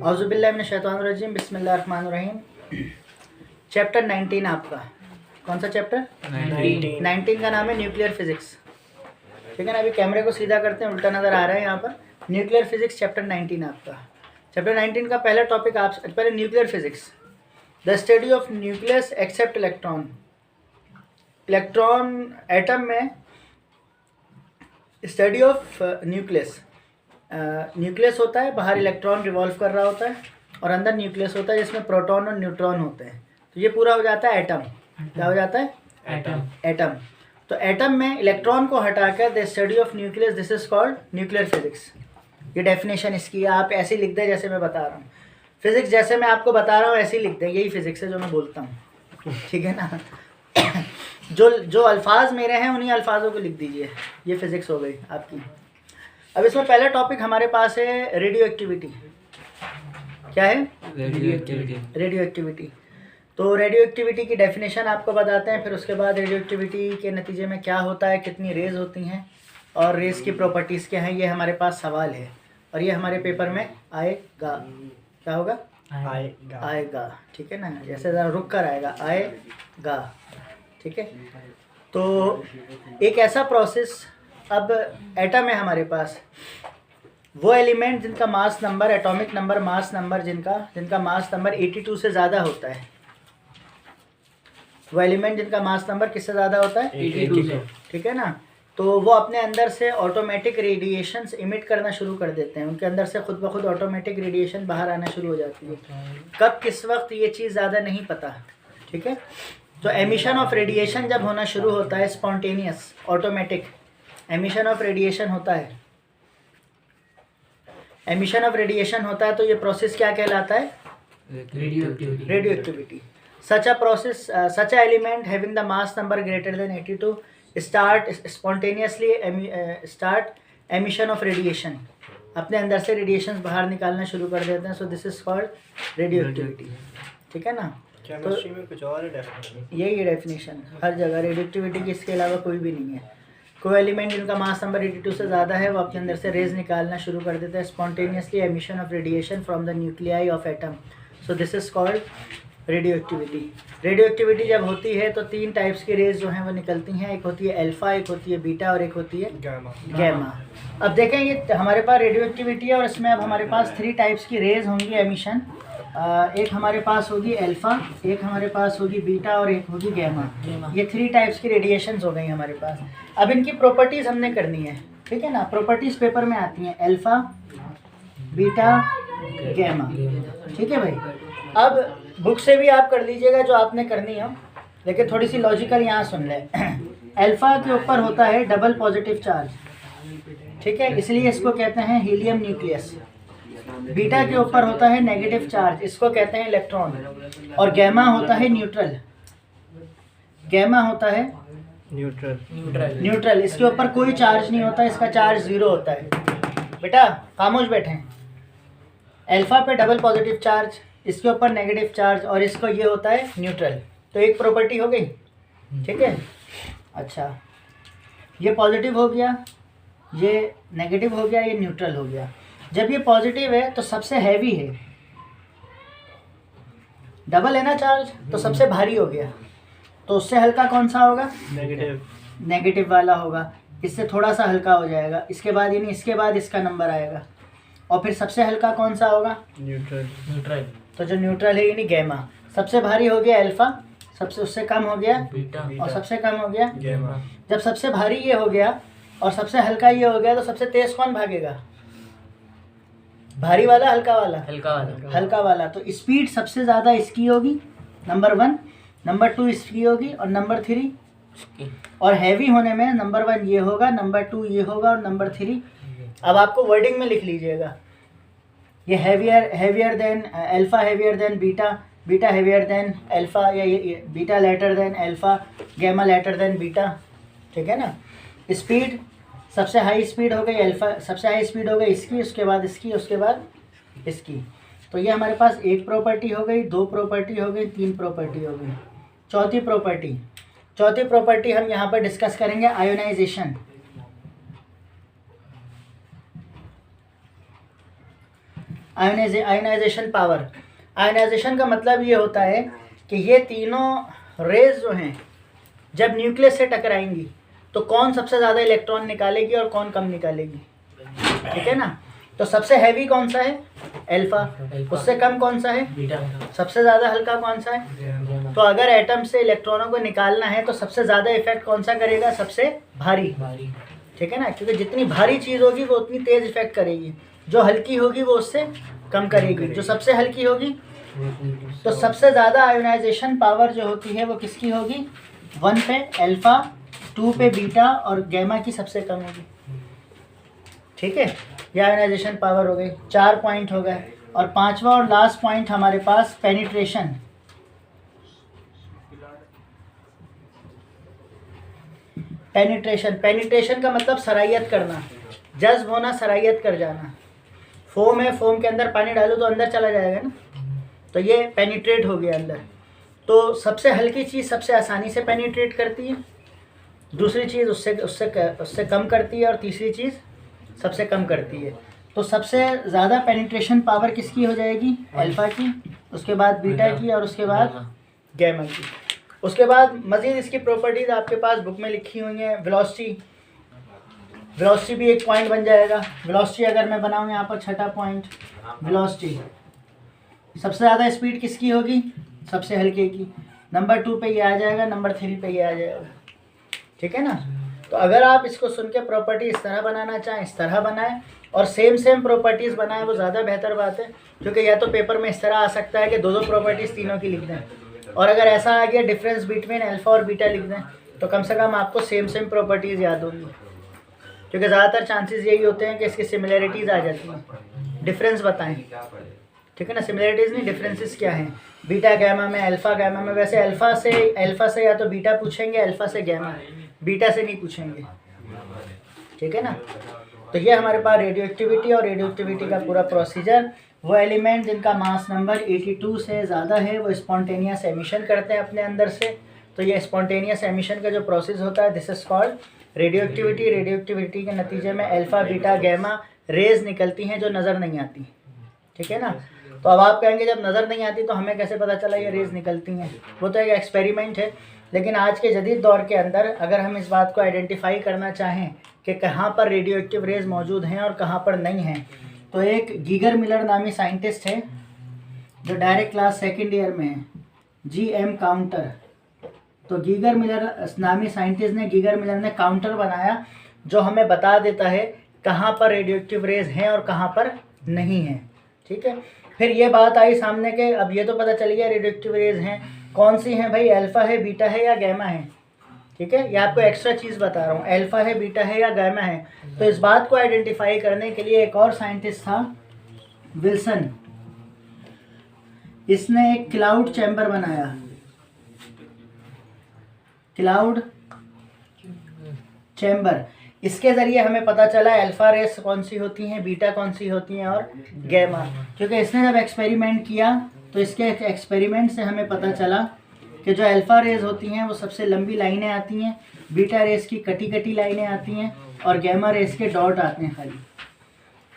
औज़ुबिल्लाहि मिनश्शैतानिर्रजीम बिस्मिल्लाहिर्रहमानिर्रहीम। चैप्टर 19 आपका कौन सा चैप्टर? 19 का नाम है न्यूक्लियर फिजिक्स। ठीक है ना, अभी कैमरे को सीधा करते हैं, उल्टा नज़र आ रहा है यहाँ पर। न्यूक्लियर फिजिक्स चैप्टर 19 आपका। चैप्टर 19 का पहला टॉपिक आप पहले nuclear physics, the study of nucleus except electron. Electron atom में स्टडी ऑफ न्यूक्लियस। न्यूक्लियस होता है, बाहर इलेक्ट्रॉन रिवॉल्व कर रहा होता है और अंदर न्यूक्लियस होता है जिसमें प्रोटॉन और न्यूट्रॉन होते हैं। तो ये पूरा हो जाता है एटम। क्या हो जाता है? एटम। तो एटम में इलेक्ट्रॉन को हटाकर the study of nucleus, this is called nuclear physics. ये डेफिनेशन इसकी आप ऐसे ही लिख दें जैसे मैं बता रहा हूँ। फिजिक्स जैसे मैं आपको बता रहा हूँ ऐसे ही लिख दें, यही फिजिक्स है जो मैं बोलता हूँ। ठीक है ना। जो अल्फाज मेरे हैं उन्हीं अल्फाजों को लिख दीजिए, ये फिजिक्स हो गई आपकी। अब इसमें पहला टॉपिक हमारे पास है रेडियो एक्टिविटी। क्या है? Radio activity. तो रेडियो एक्टिविटी की डेफिनेशन आपको बताते हैं, फिर उसके बाद रेडियो एक्टिविटी के नतीजे में क्या होता है, कितनी रेज होती हैं और रेज की प्रॉपर्टीज़ क्या हैं, ये हमारे पास सवाल है और ये हमारे पेपर में आएगा। क्या होगा? आएगा। ठीक है ना, जैसे ज़रा रुक कर आएगा, आएगा। ठीक है। तो एक ऐसा प्रोसेस, अब एटम है हमारे पास, वो एलिमेंट जिनका mass number, atomic number, mass number जिनका मास नंबर 82 से ज़्यादा होता है, वो एलिमेंट जिनका मास नंबर किससे ज़्यादा होता है? 82 से। ठीक है ना। तो वो अपने अंदर से ऑटोमेटिक रेडिएशंस इमिट करना शुरू कर देते हैं, उनके अंदर से खुद ब खुद ऑटोमेटिक रेडिएशन बाहर आना शुरू हो जाती है। कब किस वक्त ये चीज़ ज़्यादा नहीं पता। ठीक है। तो एमिशन ऑफ रेडिएशन जब होना शुरू होता है, spontaneous automatic emission of radiation होता है, एमिशन ऑफ रेडिएशन होता है, तो ये प्रोसेस क्या कहलाता है? Radio activity. Such a process, such a element having the mass number greater than 82 start spontaneously start emission of radiation, अपने अंदर से रेडिएशन बाहर निकालना शुरू कर देते हैं। So this is called radio activity. ठीक है ना। केमिस्ट्री में कुछ और है डेफिनेशन? यही डेफिनेशन हर जगह, रेडियो एक्टिविटी की इसके अलावा कोई भी नहीं है। कोई एलिमेंट जिनका मास नंबर 82 से ज़्यादा है वो अपने अंदर से रेज निकालना शुरू कर देता है, spontaneously emission of radiation from the nuclei of atom. So this is called radio activity. Radio activity जब होती है तो तीन टाइप्स की रेज जो हैं वो निकलती हैं, एक होती है अल्फ़ा, एक होती है बीटा और एक होती है गैमा। अब देखें ये हमारे पास रेडियो एक्टिविटी है और इसमें अब हमारे पास 3 टाइप्स की रेज होंगी एमिशन। एक हमारे पास होगी अल्फ़ा, एक हमारे पास होगी बीटा और एक होगी गैमा। ये 3 टाइप्स की रेडिएशंस हो गई हमारे पास। अब इनकी प्रॉपर्टीज़ हमने करनी है। ठीक है ना, प्रॉपर्टीज़ पेपर में आती हैं, अल्फ़ा, बीटा, गैमा। ठीक है भाई। अब बुक से भी आप कर लीजिएगा जो आपने करनी है, लेकिन थोड़ी सी लॉजिकल यहाँ सुन लें। अल्फ़ा के ऊपर होता है डबल पॉजिटिव चार्ज। ठीक है, इसलिए इसको कहते हैं हीलियम न्यूक्लियस। बीटा के ऊपर होता है नेगेटिव चार्ज, इसको कहते हैं इलेक्ट्रॉन। और गैमा होता है न्यूट्रल। गैमा होता है न्यूट्रल, इसके ऊपर कोई चार्ज नहीं होता, इसका चार्ज 0 होता है। बेटा खामोश बैठें। अल्फ़ा पे डबल पॉजिटिव चार्ज, इसके ऊपर नेगेटिव चार्ज और इसको ये होता है न्यूट्रल। तो एक प्रॉपर्टी हो गई। ठीक है। अच्छा, ये पॉजिटिव हो गया, ये नेगेटिव हो गया, ये न्यूट्रल हो गया। जब ये पॉजिटिव है तो सबसे हैवी है, डबल है ना चार्ज, तो सबसे भारी हो गया। तो उससे हल्का कौन सा होगा? नेगेटिव वाला होगा। इससे थोड़ा सा हल्का हो जाएगा, इसके बाद यानी इसके बाद इसका नंबर आएगा। और फिर सबसे हल्का कौन सा होगा? न्यूट्रल। तो जो न्यूट्रल है यानी गैमा। सबसे भारी हो गया अल्फ़ा, सबसे उससे कम हो गया बीटा और सबसे कम हो गया गैमा। जब सबसे भारी ये हो गया और सबसे हल्का ये हो गया तो सबसे तेज कौन भागेगा? भारी वाला, हल्का वाला? हल्का वाला। तो स्पीड सबसे ज़्यादा इसकी होगी, नंबर 1, नंबर 2 इसकी होगी और नंबर 3। और हैवी होने में नंबर 1 ये होगा, नंबर 2 ये होगा और नंबर 3। अब आपको वर्डिंग में लिख लीजिएगा, ये heavier than alpha, heavier than beta, beta heavier than alpha, या ये beta later than alpha, gamma later than beta. ठीक है ना। स्पीड सबसे हाई स्पीड हो गई अल्फ़ा, सबसे हाई स्पीड हो गई इसकी, उसके बाद इसकी, उसके बाद इसकी। तो ये हमारे पास एक प्रॉपर्टी हो गई, 2 प्रॉपर्टी हो गई, 3 प्रॉपर्टी हो गई। चौथी प्रॉपर्टी हम यहाँ पर डिस्कस करेंगे, आयोनाइजेशन पावर। आयोनाइजेशन का मतलब ये होता है कि ये तीनों रेज जो हैं जब न्यूक्लियस से टकराएंगी तो कौन सबसे ज़्यादा इलेक्ट्रॉन निकालेगी और कौन कम निकालेगी, ठीक है ना। तो सबसे हैवी कौन सा है, अल्फा, उससे कम कौन सा है, बीटा, सबसे ज़्यादा हल्का कौन सा है। तो अगर एटम से इलेक्ट्रॉनों को निकालना है तो सबसे ज़्यादा इफेक्ट कौन सा करेगा, सबसे भारी, ठीक है ना, क्योंकि जितनी भारी चीज़ होगी वो उतनी तेज़ इफेक्ट करेगी, जो हल्की होगी वो उससे कम करेगी, जो सबसे हल्की होगी। तो सबसे ज़्यादा आयोनाइजेशन पावर जो होती है वो किसकी होगी, 1 पे अल्फा, 2 पे बीटा और गैमा की सबसे कम होगी, ठीक है। ये आयोनाइजेशन पावर हो गई, 4 पॉइंट हो गए। और पांचवा और लास्ट पॉइंट हमारे पास पेनिट्रेशन। पेनिट्रेशन का मतलब सरायत करना, जज्ब होना, सरायत कर जाना। फोम है, फोम के अंदर पानी डालो तो अंदर चला जाएगा ना, तो ये पेनिट्रेट हो गया अंदर। तो सबसे हल्की चीज़ सबसे आसानी से पेनिट्रेट करती है, दूसरी चीज़ उससे कम करती है और तीसरी चीज़ सबसे कम करती है। तो सबसे ज़्यादा पेनिट्रेशन पावर किसकी हो जाएगी, अल्फा की, उसके बाद बीटा की और उसके बाद गैमा की। उसके बाद मज़ीद इसकी प्रॉपर्टीज़ आपके पास बुक में लिखी हुई हैं। वेलोसिटी भी एक पॉइंट बन जाएगा। वेलोसिटी अगर मैं बनाऊँ यहाँ पर छठा पॉइंट, वेलोसिटी सबसे ज़्यादा स्पीड किसकी होगी, सबसे हल्के की। नंबर 2 पे ये आ जाएगा, नंबर 3 पे ये आ जाएगा, ठीक है ना। तो अगर आप इसको सुन के प्रॉपर्टी इस तरह बनाना चाहें इस तरह बनाएं, और सेम प्रॉपर्टीज़ बनाएं, वो ज़्यादा बेहतर बात है, क्योंकि या तो पेपर में इस तरह आ सकता है कि दो प्रॉपर्टीज़ तीनों की लिख दें, और अगर ऐसा आ गया डिफरेंस बिटवीन अल्फा और बीटा लिख दें तो कम से कम आपको सेम प्रॉपर्टीज़ याद होंगी, क्योंकि ज़्यादातर चांसेस यही होते हैं कि इसकी सिमिलरिटीज़ आ जाती हैं। डिफरेंस बताएं, ठीक है ना, सिमिलरिटीज़ नहीं, डिफरेंसेस क्या हैं बीटा गैमा में, अल्फा गैमा में। वैसे अल्फा से या तो बीटा पूछेंगे, अल्फा से गैमा, बीटा से नहीं पूछेंगे, ठीक है ना। तो ये हमारे पास रेडियो एक्टिविटी और रेडियो एक्टिविटी का पूरा प्रोसीजर। वो एलिमेंट जिनका मास नंबर 82 से ज़्यादा है वो स्पॉन्टेनियस एमिशन करते हैं अपने अंदर से। तो ये स्पॉन्टेनियस एमिशन का जो प्रोसेस होता है this is called radio activity. Radio activity के नतीजे में अल्फा बीटा गैमा रेज निकलती हैं जो नज़र नहीं आती, ठीक है ना। तो अब आप कहेंगे जब नज़र नहीं आती तो हमें कैसे पता चला ये रेज निकलती हैं, वो तो एक एक्सपेरिमेंट है। लेकिन आज के जदीद दौर के अंदर अगर हम इस बात को आइडेंटिफाई करना चाहें कि कहाँ पर रेडियो एक्टिव रेज मौजूद हैं और कहाँ पर नहीं हैं, तो एक गीगर मिलर नामी साइंटिस्ट है जो डायरेक्ट क्लास सेकेंड ईयर में है, GM काउंटर। तो गीगर मिलर नामी साइंटिस्ट ने, गीगर मिलर ने काउंटर बनाया जो हमें बता देता है कहाँ पर रेडियो एक्टिव रेज हैं और कहाँ पर नहीं हैं, ठीक है। फिर ये बात आई सामने के अब ये तो पता चल गया रेडियो एक्टिव रेज हैं, कौन सी हैं भाई, अल्फ़ा है, बीटा है या गैमा है, ठीक है। ये आपको एक्स्ट्रा चीज़ बता रहा हूँ, अल्फ़ा है, बीटा है या गैमा है। तो इस बात को आइडेंटिफाई करने के लिए एक और साइंटिस्ट था विल्सन, इसने एक क्लाउड चैम्बर बनाया, क्लाउड चैम्बर। इसके ज़रिए हमें पता चला अल्फ़ा रेस कौन सी होती हैं, बीटा कौन सी होती हैं और गैमा। क्योंकि इसने जब एक्सपेरिमेंट किया तो इसके एक्सपेरिमेंट से हमें पता चला कि जो अल्फ़ा रेज होती हैं वो सबसे लंबी लाइनें आती हैं, बीटा रेस की कटी कटी लाइनें आती हैं और गैमा रेस के डॉट आते हैं खाली।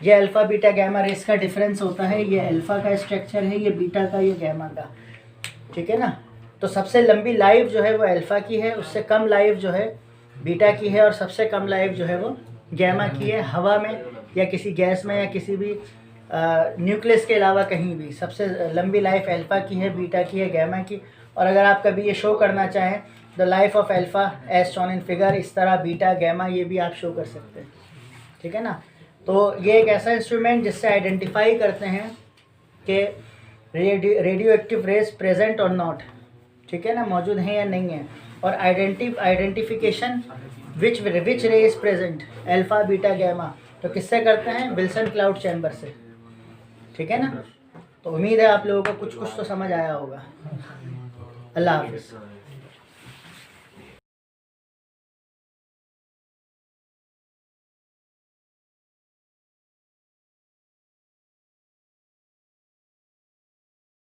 ये अल्फ़ा बीटा गैमा रेस का डिफरेंस होता है, ये अल्फ़ा का स्ट्रक्चर है, ये बीटा का, ये गैमा का, ठीक है ना। तो सबसे लंबी लाइफ जो है वो अल्फ़ा की है, उससे कम लाइफ जो है बीटा की है और सबसे कम लाइफ जो है वो गैमा की है। हवा में या किसी गैस में या किसी भी न्यूक्लियस के अलावा कहीं भी सबसे लंबी लाइफ अल्फ़ा की है, बीटा की है, गैमा की। और अगर आप कभी ये शो करना चाहें the life of alpha as shown in figure, इस तरह बीटा गैमा ये भी आप शो कर सकते हैं, ठीक है ना। तो ये एक ऐसा इंस्ट्रूमेंट जिससे आइडेंटिफाई करते हैं कि रेडियो एक्टिव रेज प्रेजेंट और नॉट, ठीक है ना, मौजूद हैं या नहीं है। और identification which ray is present, alpha beta gamma, तो किससे करते हैं, विल्सन क्लाउड चैम्बर से, ठीक है ना। तो उम्मीद है आप लोगों को कुछ तो समझ आया होगा। अल्लाह हाफ़िज़।